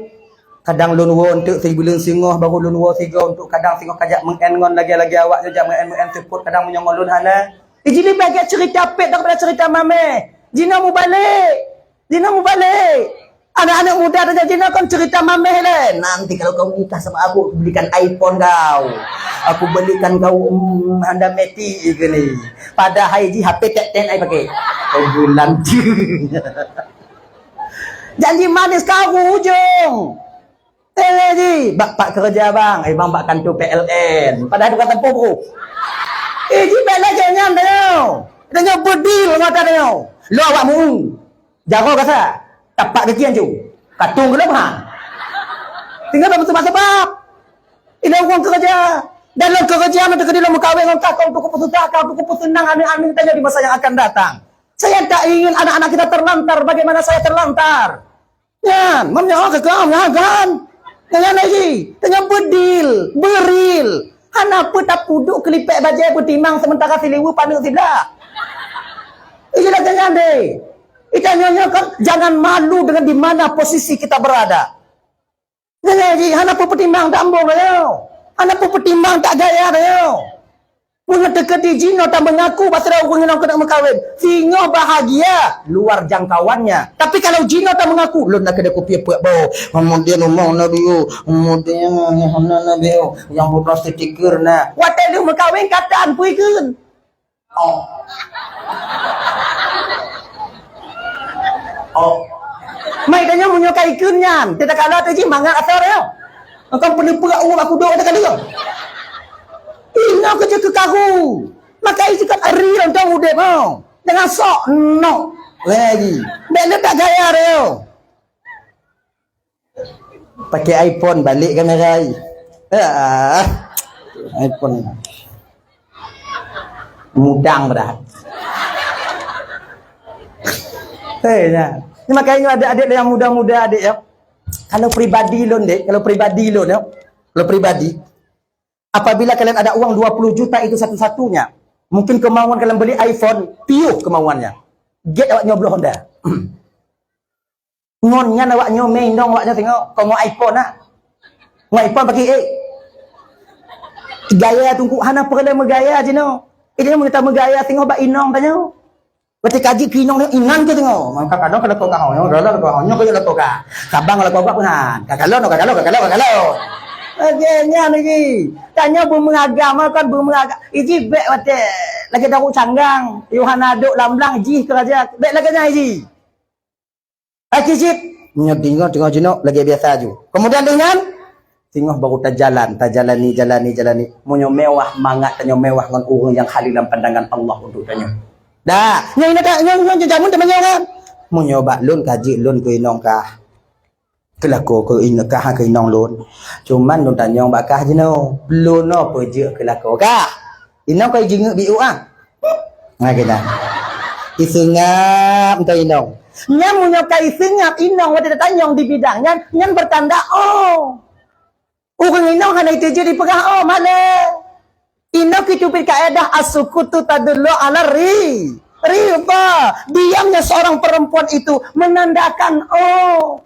Kadang lun wo untuk 1000 lun singoh baru lun wo 3 untuk kadang singoh kajak mengengon lagi-lagi awak je mengen seput kadang menyongol lun hana. Jili bagi cerita pet daripada cerita mame. Jina mu balik. Anak-anak muda saja jina kan cerita mame le. Nanti kalau kau nikah sama aku belikan iPhone kau. Aku belikan kau Honda Meti gini. Pada hari ji HP tek-tek ai pakai. Kau bulan. Janji manis kau hujung. Ji, bak kerja bang, bang bak kantor PLN. Padahal bukan tempoh bro. Ji bela jangan dah. Tanya bedil mata dah. Lo awak mu. Jago kasa. Tapak kekian tu. Katung ke lepas. Tinggal betul sebab. Ini orang kerja. Dalam kerja nanti kedua mau kahwin dengan kau untuk keputusan kau untuk keputusan amin tanya di masa yang akan datang. Saya tak ingin anak-anak kita terlantar bagaimana saya terlantar. Ya, memang kau kan. Dengan lagi, dengan bedil, beril. Hana pun tak puduk kelipek bajai pun timang sementara siliwu pandang tidak. Itulah jangan deh. Itanya kan jangan malu dengan di mana posisi kita berada. Dengan lagi, hana pun petimbang tak ambung dah. Hana pun petimbang tak gaya dah. Punya dekat di Jino tak mengaku pasal orang yang nak berkahwin. Singo bahagia luar jangkauannya. Tapi kalau Jino tak mengaku, lu nak kena kopi apa bau. Kemudian umong nabi yo, kemudian nabi yo yang putra stiker na. Watai lu berkahwin kataan puikeun. Oh. Oh. Mai tanya menyukai kunyan. Tidak kala tu je mangat asal dia. Engkau perlu perak umur aku duk tak kala. Ina kerja ke kahu. Maka itu kan real dah udah mau. Dengan sok no lagi. Dia tak gaya dia. Pakai iPhone balik kamera. iPhone. Mudang berat. Ya. Ini makanya adik-adik yang muda-muda adik ya. Kalau pribadi loan dek, kalau pribadi loan ya. Kalau pribadi apabila kalian ada uang 20 juta itu satu-satunya. Mungkin kemauan kalian beli iPhone, piuh kemauannya. Get awak nyobloh Honda. Ngonnya awak nyomeng dong awaknya tengok. Kau mau iPhone nak? Mau iPhone pakai gaya tunggu hana perlu megaya je no. Ini mau kita megaya tengok bak inong tanya. Berarti kaji kinong inan ke tengok. Maka kadang kalau kau kau nyo, kalau kau nyo kau kalau kau. Sabang kalau kau punan. Kakalo. Agaknya lagi. Tanya bermengagama kan bermengagam. Iji bek wate. Lagi daru canggang. Yohana duk lamblang iji kerja. Bek lagi nya iji. Aki jip. Tengok jenok lagi biasa aju. Kemudian dengan tengok baru jalani. Munyo mewah mangat tanya mewah dengan orang yang halilan pandangan Allah untuk tanya. Dah, nyai jamun teman kan. Munyo bak lun kaji lun ku inong kah. Kelako ke inakah ke inong lun. Cuman nun tanya bakah je no. Lun no peje kelako kah. Inong kau jenguk biu ah. Nah kita. Isengap entah inong. Nyam munyo kai sengap inong wate tanyong di bidangnya nyam bertanda oh. Orang inong hana itu jadi pegah oh male. Inong kitupit kaedah as-sukutu tadullu ala ri. Ri apa? Diamnya seorang perempuan itu menandakan oh.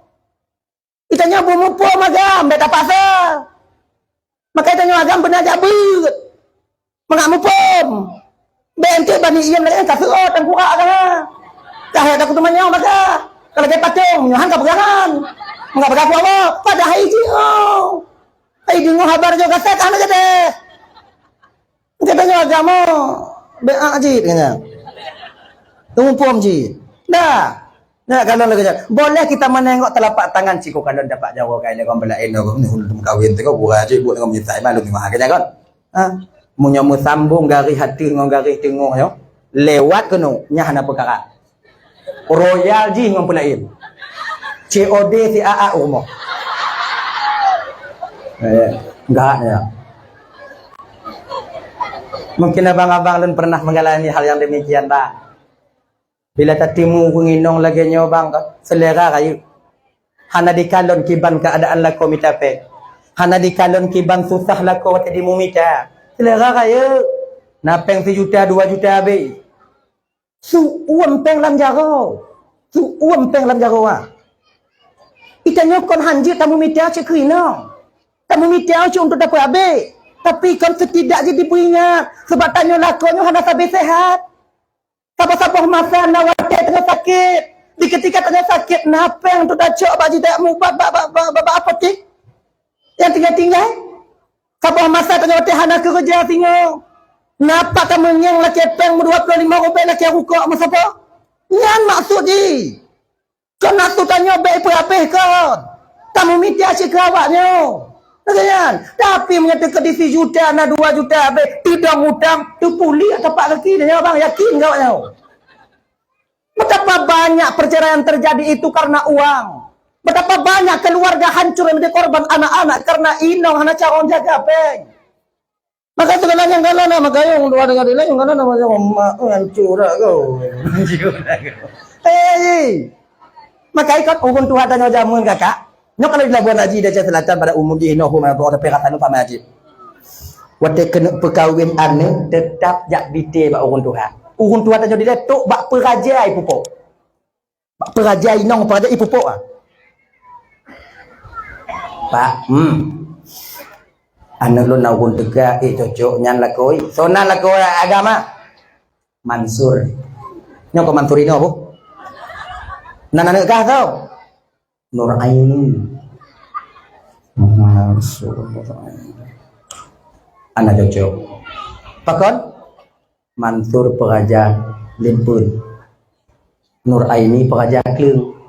Itanya bumupu magam, beta pasal. Maka itanya magam benar jabut. Mengamupum. Bente bani iam lagi kasut dan kurak kan. Cahaya tak kutumanya maka. Kalau dia pacung, nyohan kapegangan. Enggak pegang apa? Pada haiji oh. Haiji ngo habar juga setan aja deh. Katanya agama beak ji katanya. Tumpum ji. Dah. Nah, kalau lagi boleh kita menengok telapak tangan ciku kalau dapat jawab kaya kau belain kau ni untuk kahwin tu kau buat je buat dengan menyesal malu ni mah kan kan. Ha. Munyo sambung garis hati dengan garis tengok yo. Lewat kono nyah na perkara. Royal ji dengan pelain. COD si AA umur. Enggak ya. Mungkin abang-abang lun pernah mengalami hal yang demikian tak? Bila tatimu kunginong lagi nyo bang selera kayu. Hana dikalon kiban keadaan lako mitape. Hana dikalon kiban susah lako wate di mumita. Selera kayu. Napeng 1 juta 2 juta be. Suuam peng lam jaro. Suuam peng lam jaro ah. Itanya kon hanji tamu mita cekrino. Tamu mita untuk dapat abe. Tapi kon setidak jadi punya sebab tanya lakonyo hana sabe sehat. Siapa-siapa masa nak watak tengah sakit. Di ketika tengah sakit, napa yang tu dah cok baju tak mu apa tik? Yang tinggal-tinggal? Siapa masa tengah watak hana kerja tengok. Napa kamu yang laki peng $25 laki rukuk masa apa? Yang maksud di. Kau nak tu tanya baik apa kau? Kamu minta asyik awaknya. Kan? Tapi menyatakan di 1 juta na 2 juta tidak hutang tu pulih atau pak lagi dia bang yakin kau tahu. Betapa banyak perceraian terjadi itu karena uang. Betapa banyak keluarga hancur menjadi korban anak-anak karena inong hana caron jaga peng. Maka segalanya enggak nama gayung dua dengan dia yang enggak nama mak hancur kau. Hancur kau. Maka ikut ukun Tuhan tanya jamun kakak. No kalau di Labuan Haji dah selatan pada umum di Inoh mana tu ada peratan apa majid. Wate kena perkahwin ane tetap jak bite bak urun Tuhan. Urun Tuhan tanya dia tok bak perajai pupuk. Bak perajai Inoh perajai pupuk ah. Pak, Anak lu nak pun tegak, cocok nyan lakoi. Sonan lakoi agama. Mansur. Nyo ko Mansur ini apa? Nan anak kah tau? Nur Aini. Mansur. Anak cocok. Pakon? Mansur peraja limpun. Nur Aini peraja keleng.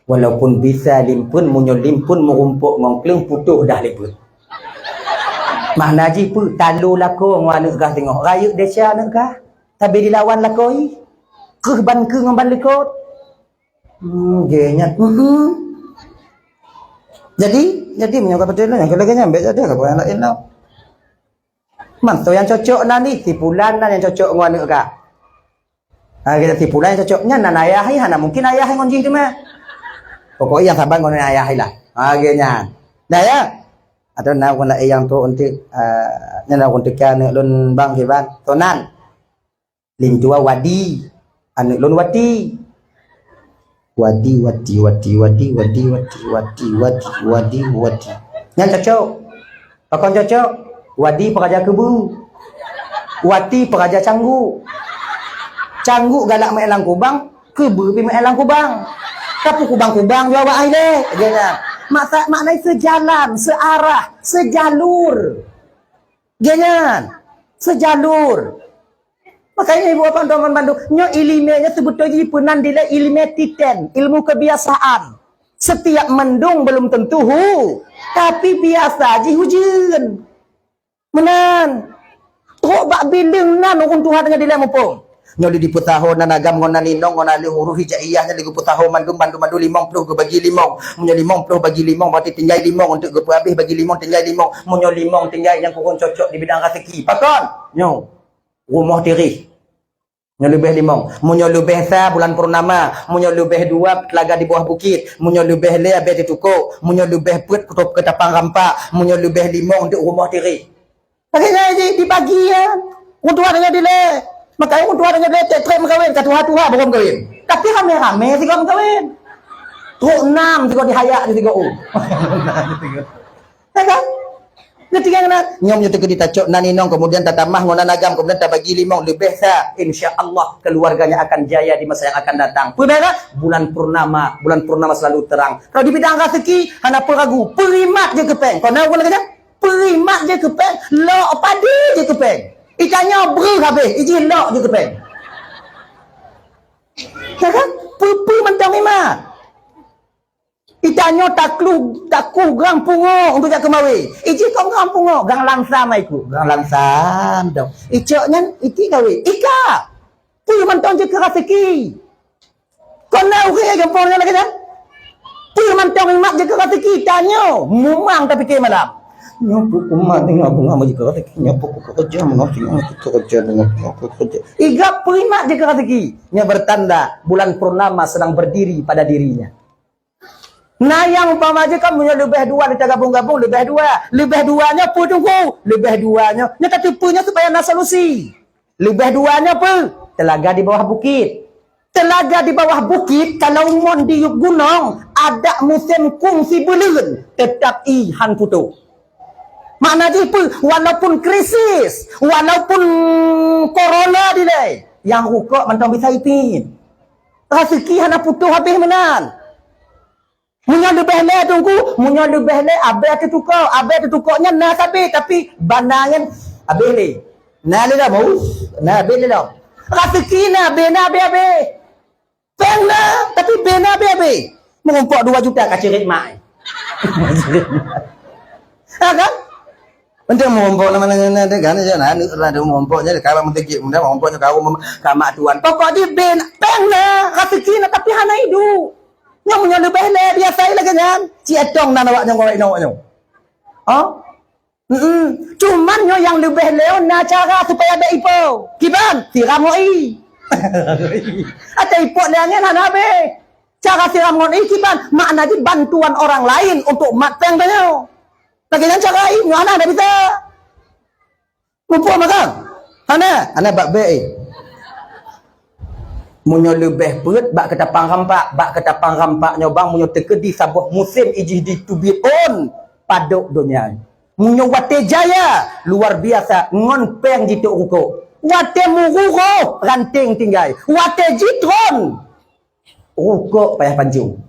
Walaupun bisa limpun, munyo limpun merumpuk ngongkleng putuh dah limpun. Mak Naji pun talu lako ngwan anak kah tengok. Rayuk desa anak kah? Tapi dilawan lakoi. Keh ban ke ngan ban lekot. Genyat. Jadi menyokap betul lah yang kelaganya ambil ada ke yang lain lah. Mantu yang cocok nah ni tipulan nah yang cocok ngwan anak kah. Kita tipulan yang cocoknya nan ayah hana mungkin ayah yang ngonjing tu mah. Pokoknya yang sabar ngon ayah lah. Genyat. Dah ya. Atau nak kena yang tu untuk nak untuk kan lun bang kiban tonan lim tua wadi anu lun wati yang cocok pakon cocok wadi peraja kebu wati peraja canggu galak mai elang kubang kebu pi mai elang kubang kapu kubang jawab ai le genya maknanya sejalan, searah, sejalur. Jangan sejalur. Makanya ibu apa teman Bandung, nyo ilmiahnya sebetulnya punan dile ilmu titen, ilmu kebiasaan. Setiap mendung belum tentu tapi biasa ji hujan. Menan. Tok bak binding nan urun Tuhan dengan dile mumpung. Nyoli di putahon na nagam ngona linong ngona li huruf hijaiyahnya di putahon mandu 50 ke bagi 5 munyo 50 bagi 5 berarti tinggal 5 untuk ke habis bagi 5 tinggal 5 munyo 5 tinggal yang kurang cocok di bidang rezeki pakon nyo rumah tiri nyo lebih 5 munyo lebih sa bulan purnama munyo lebih 2 telaga di bawah bukit munyo lebih le habis di tukuk munyo lebih put ke tapang rampak munyo lebih 5 untuk rumah tiri pakainya dibagi ya untuk adanya dile. Makanya untuk adanya bete trek mengkawin kat tuha-tuha belum kawin. Tapi rame-rame sih kau mengkawin. Truk 6 sih kau dihayak di 3U. Ya kan? Ketika nak nyom nyo teu ditacok naninong kemudian tatamah ngona nagam kemudian tak bagi 5 lebih sa insyaallah keluarganya akan jaya di masa yang akan datang. Pernah bulan purnama selalu terang. Kalau di bidang rezeki hana peragu, perimat je kepeng. Kau nak boleh kata? Perimat je kepeng, lo padi je kepeng. Ikannya ber habis, iji lok je kepeng. Ya kan? Pupu mentang memang. Ikannya takuh gang pungo untuk jak kemawi. Iji kau gang pungo, gang langsam aiku. Gang langsam dong. Icoknya iti kawi. Ika. Puyu mentang je kerasiki. Kau nak uke gampangnya lagi kan? Puyu mentang memang je kerasiki. Ikannya mumang tapi ke malam. Nyopuk kumah tengok bunga maju ke rezeki nyopuk kerja mengerti kerja dengan kerja iga prima je ke rezeki nya bertanda bulan purnama sedang berdiri pada dirinya. Nah yang umpama aja kamu nya lebih 2 digabung-gabung lebih 2 nya pu tunggu lebih 2 nya nya tipunya supaya na solusi lebih 2 nya pu telaga di bawah bukit kalau mon di gunung ada musim kungsi bulan tetap ihan putu. Maknanya pun walaupun krisis, walaupun corona dilai, yang hukuk mentang bisa ipin. Rezeki hana putuh habis menan. Munya lebih le tunggu, munya lebih le abe tu tukoknya na tapi bandangan abe le. Na le dah mau, na abe le dah. Rezeki na abe. Pena tapi bena abe. Mengumpuk 2 juta kacirit mai. Kan? Untuk mengumpul nama-nama kan aja nah ada mengumpulnya kalau mentegik mudah mengumpulnya kau kamak tuan pokok di ben pengna rezeki tapi hana hidup yang punya lebih le biasa lagi kan cietong nan awaknya ngorek nawaknya cuman yang lebih le na cara supaya ada ipo kiban siram ngoi ada ipo leangan hana be cara siram ngoi kiban maknanya bantuan orang lain untuk mateng banyak. Bagaimana cara ini? Mana ada bisa? Mumpuk makan. Ana bak baik. Munyo lebih put bak ketapang rampak nyobang munyo tekedi sabuh musim ijih ditubit on padok dunia. Munyo wate jaya luar biasa ngon peng jitu ruko. Wate mururo ranting tinggai. Wate jitron ruko payah panjung.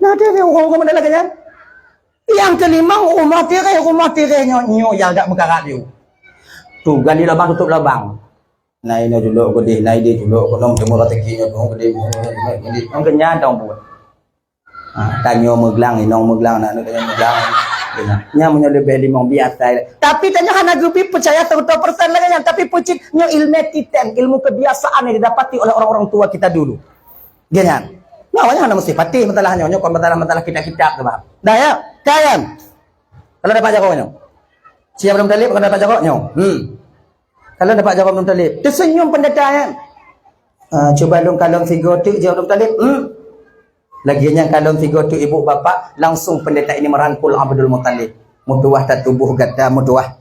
Nah dia orang mana lagi kan? Yang kelima rumah tirai nyo yang dak mekarat dia. Tu gali labang tutup labang. Nai no dulu ko di nai di dulu ko nom temu rateki nyo ko di. Ang kenya dong buat. Tanyo meglang inong meglang nak meglang. Nya munyo lebih limong biasa. Tapi tanya hana gupi percaya 100% lagi yang tapi pucit nyo ilmu titen, ilmu kebiasaan yang didapati oleh orang-orang tua kita dulu. Ganyan. Nawanya hana mesti patih masalahnya nyo kon masalah kita-kita ke bah. Dah ya, kayan. Kalau dapat jago nyo. Siapa belum talib kalau dapat jago nyo. Kalau dapat jago belum talib. Tersenyum pendekatan. Coba dong kalong tiga tu jawab belum talib. Laginya kalau tiga tu ibu bapa langsung pendeta ini merangkul Abdul Muttalib. Mutuah tak tubuh gada mutuah.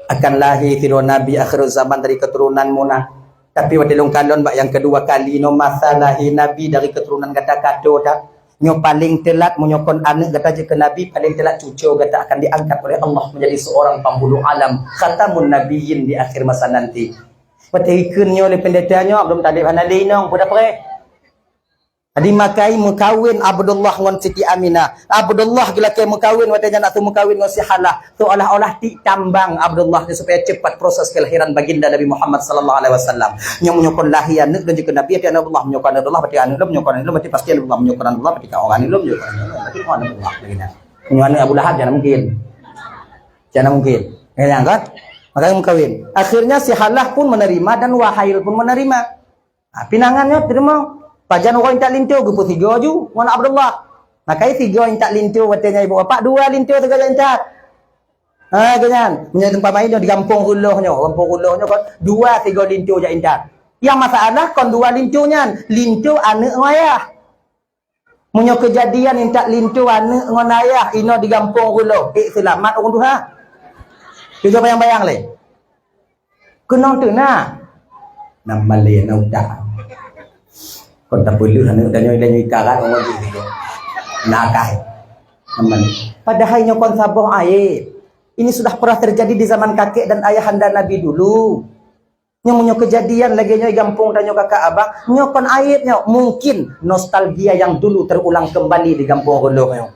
Akan lahir tiru Nabi akhir zaman dari keturunan Munah. Tapi wadilung kalon bak yang kedua kali no masa lahir Nabi dari keturunan gada kado tak. Nyo paling telat menyokon anak gata je ke Nabi paling telat cucu gata akan diangkat oleh Allah menjadi seorang penghulu alam khatamun nabiyyin di akhir masa nanti. Patihkeun nyo le pendetanya Abdul Muttalib hanali nong pada pre. Adi makai mukawin Abdullah ngon Siti Aminah. Abdullah gila ke mukawin watanya nak tu mukawin ngon si Halah. Tu olah-olah ti tambang Abdullah supaya cepat proses kelahiran baginda Nabi Muhammad sallallahu alaihi wasallam. Nya menyokon lahir anak dan juga Nabi ati Abdullah menyokon Abdullah berarti anak menyokon Abdullah berarti pasti Abdullah menyokon Abdullah berarti orang ini menyokon berarti orang Abdullah begini. Menyokon Abu Lahab jangan mungkin. Jangan mungkin. Ya kan? Makanya mukawin. Akhirnya si Halah pun menerima dan Wahail pun menerima. Pinangannya terima. Pajan orang tak lintu gupu tiga ju wan Abdullah. Makai tiga yang tak lintu watanya ibu bapa, dua lintu tiga yang tak. Ganyan. Punya tempat main dia di kampung Huluhnya kan dua tiga lintu je intak. Yang masalah kon dua lintunya, lintu anak ayah. Punya kejadian yang tak lintu anak ngan ayah ino di kampung Huluh. Selamat orang Tuhan. Juga bayang-bayang le. Kenong tu na. Nama le na udah. Kon tak perlu hanya dan nyoy ikarat orang gitu. Nakai. Aman. Padahal nyokon saboh aib. Ini sudah pernah terjadi di zaman kakek dan ayahanda Nabi dulu. Nyo kejadian lagi nyoy gampung dan nyoy kakak abang, nyokon aibnya mungkin nostalgia yang dulu terulang kembali di kampung Huluh nyo.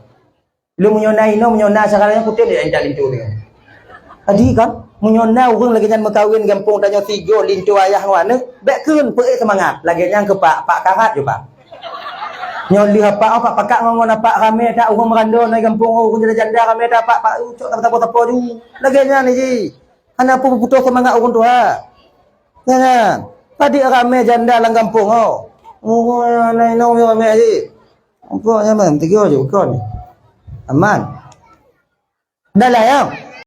Lu menyona sekarang kutin dia endak lintu dia. Tadi kan menyona urang lagi nyan mekawin gampung dan nyoy tiga lintu ayah wana, bek keun peuk semangat. Lagi nyang ke pak karat je pak. Nyoy lihat pak pakak ngon pak rame tak urang merando nai gampung urang janda rame tak pak ucok tak apa ju. Lagi nyan ni ji. Ana pun putus semangat urang tua. Kan? Tadi rame janda lang kampung oh. Oh nai no rame ji. Apa nyaman tiga je kon. Aman. Dah lah ya.